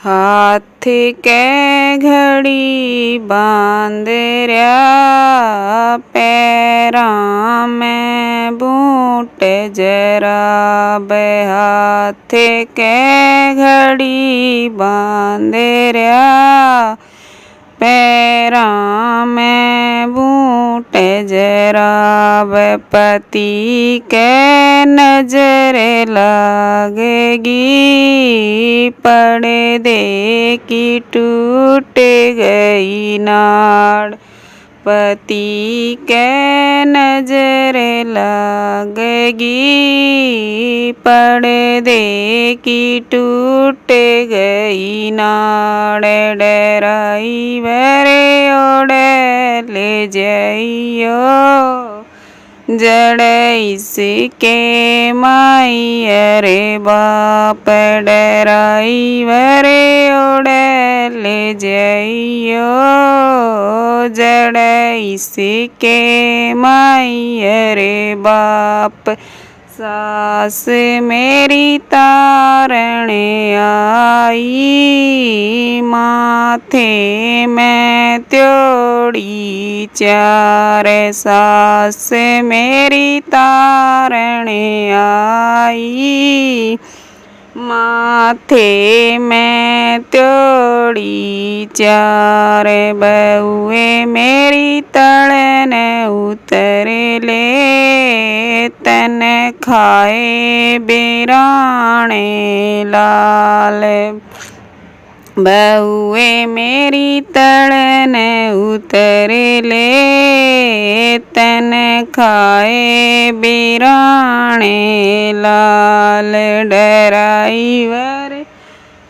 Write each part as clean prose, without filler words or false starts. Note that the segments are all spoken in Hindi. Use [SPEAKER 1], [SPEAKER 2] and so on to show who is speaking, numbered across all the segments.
[SPEAKER 1] हाथ के घड़ी बांध रया, पैरां में बूट जराबे। हाथ के घड़ी बांध रया, पैरां में बूट जराबे। पति के नजर लागेगी, पर्दे की टूट गई नाड़। पति के नजर लागेगी, पर्दे की टूट गई नाड़। ड्राइवर ओढ़े ले जाइयो, जड़ इसके माई अरे बाप। ड्राइवर ओढ़े ले जाइयो, जड़ इसके माई अरे बाप। सास मेरी तारने आई, माथे में त्योड़ी चार। सास मेरी तारने आई, माथे में त्योड़ी चार। बहुए मेरी तड़न उतर ले, तन खाए बिराने लाल। बहुए मेरी तड़न उतर ले, तन खाए बिराने लाल। ड्राइवर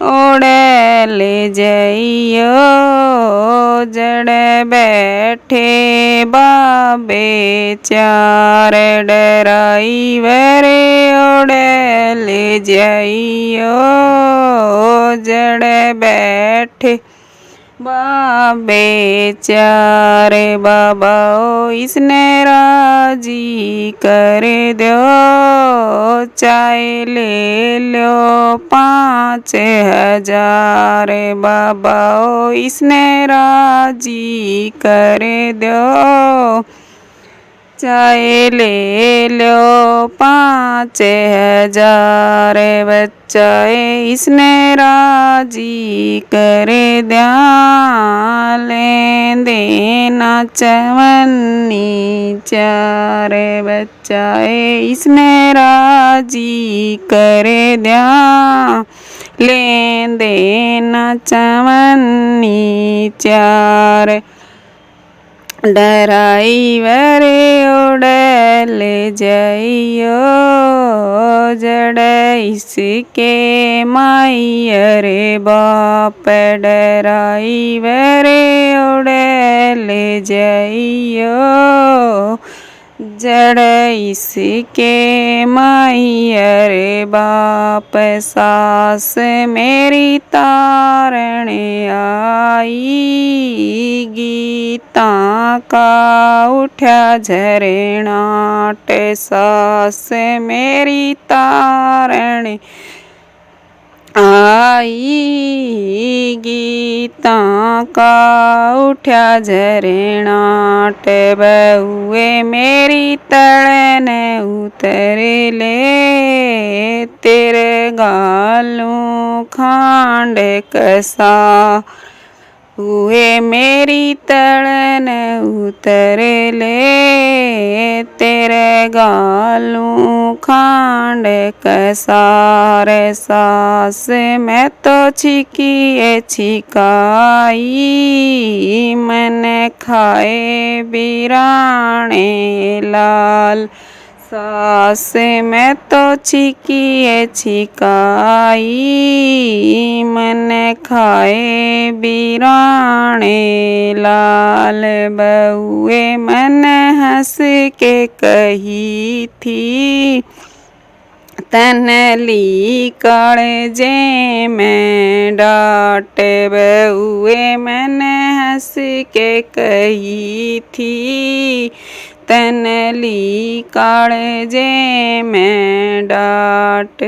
[SPEAKER 1] ओढ़े ले जाइयो, जड़ बैठे बाबे चार। ड्राइवर ओढ़े ले जाइयो, जड़ बैठे बाबे चार। बाबा इसने राजी कर दो, चाहे ले लो 5000। बाबा इसने राजी कर दो, चाहे ले लो 5000। बच्चा इसने राजी कर दिया, ले देना चवन्नी चार। बच्चा इसने राजी कर दिया, ले देना चवन्नी चार। ड्राइवर ओढ़े ले जाइयो, जड़ इसके माई अरे बाप। ड्राइवर ओढ़े ले जाइयो, जड़ इसके माई अरे बाप। सास मेरी तारने आई, गीता का उठा झरनाट। सास मेरी तारने आई, गीता का उठा झरनाट। बहुए मेरी तड़न उतर ले, तेरे गालों खांड कसा। हुए मेरी तड़न उतर ले, तेरे गालों खांड कसार। सास मैं तो छिकिए छिकाई, मन खाए बिराने लाल। सास मैं तो छिकिए छिकाई, मन खाए बिराने लाल। बहुए मन हंस के कही थी, तनली काळजे में डांट। बहुए मन हंस के कही थी, तनली काळजे में डांट।